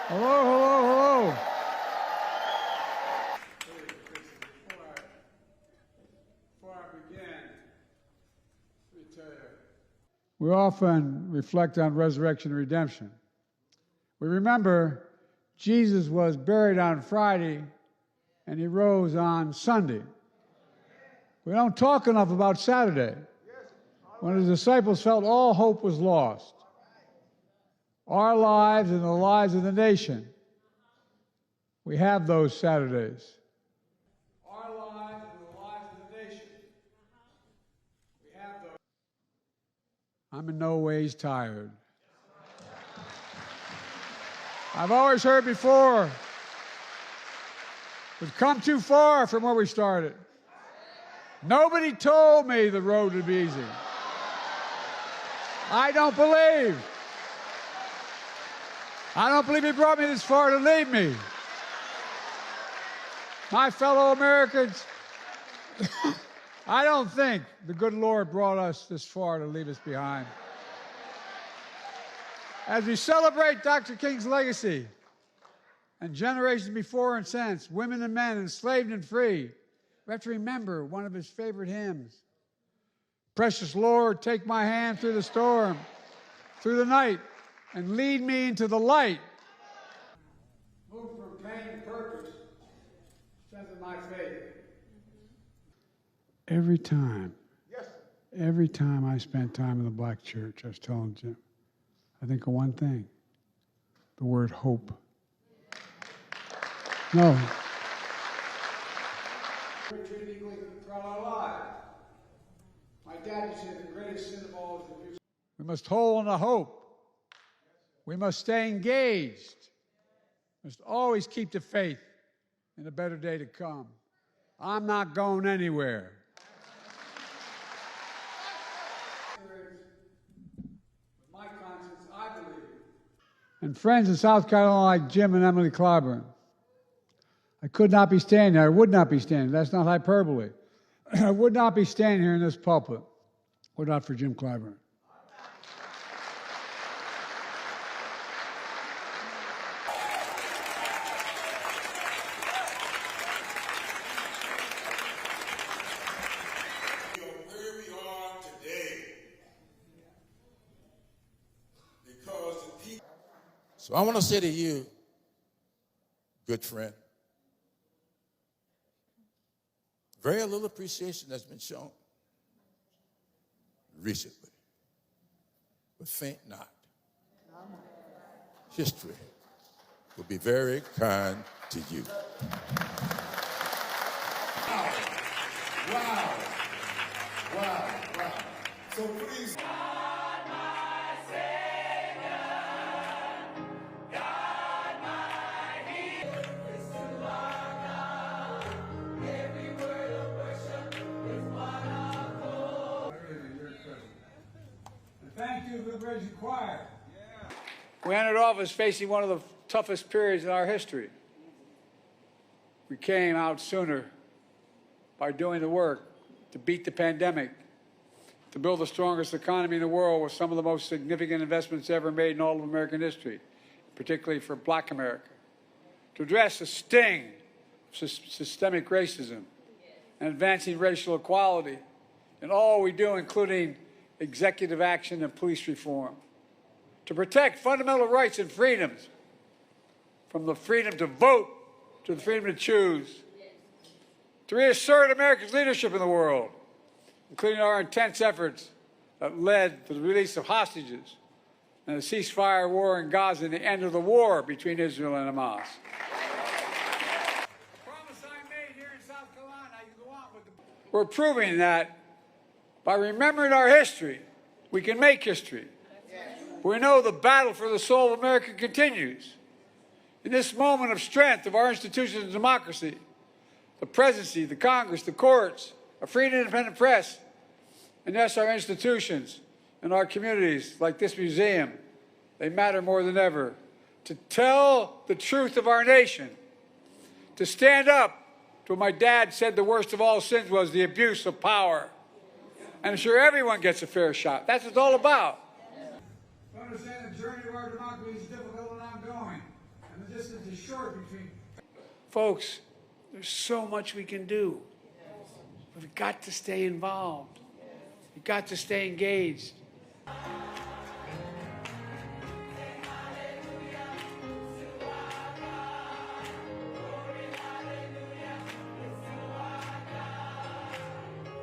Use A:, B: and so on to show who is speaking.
A: Hello, hello, hello. Before I begin, let me tell you, we often reflect on resurrection and redemption. We remember Jesus was buried on Friday and he rose on Sunday. We don't talk enough about Saturday, when the disciples felt all hope was lost. Our lives and the lives of the nation, we have those Saturdays. Our lives and the lives of the nation, we have those. I'm in no ways tired. I've always heard before, we've come too far from where we started. Nobody told me the road would be easy. I don't believe he brought me this far to leave me. My fellow Americans, I don't think the good Lord brought us this far to leave us behind. As we celebrate Dr. King's legacy and generations before and since, women and men enslaved and free, we have to remember one of his favorite hymns. Precious Lord, take my hand through the storm, through the night, and lead me into the light. Move from pain to purpose, strengthen my faith. Every time I spent time in the black church, I was telling Jim, I think of one thing, the word hope. No. We're treated equally throughout our lives. My dad said the greatest sin of all is abuse. We must hold on to hope. We must stay engaged. We must always keep the faith in a better day to come. I'm not going anywhere. With my conscience, I believe. And friends in South Carolina like Jim and Emily Clyburn, I could not be standing there. I would not be standing. That's not hyperbole. I would not be standing here in this pulpit were not for Jim Clyburn.
B: Where we are today, because the people. So I want to say to you, good friend, very little appreciation has been shown recently, but faint not. History will be very kind to you. Wow. So please.
A: Thank you for the Bridge Choir. We entered office facing one of the toughest periods in our history. We came out sooner by doing the work to beat the pandemic, to build the strongest economy in the world with some of the most significant investments ever made in all of American history, particularly for Black America, to address the sting of systemic racism and advancing racial equality in all we do, including executive action and police reform, to protect fundamental rights and freedoms, from the freedom to vote to the freedom to choose, to reassert America's leadership in the world, including our intense efforts that led to the release of hostages and the ceasefire war in Gaza and the end of the war between Israel and Hamas. The promise I made here in South Carolina, I can go on with we're proving that by remembering our history, we can make history. We know the battle for the soul of America continues. In this moment of strength of our institutions and democracy, the presidency, the Congress, the courts, a free and independent press, and yes, our institutions and our communities like this museum, they matter more than ever. To tell the truth of our nation, to stand up to what my dad said the worst of all sins was, the abuse of power, and ensure everyone gets a fair shot. That's what it's all about. To understand the journey of our democracy is difficult and ongoing, and distance is short between. Folks, there's so much we can do. We've got to stay involved. We've got to stay engaged.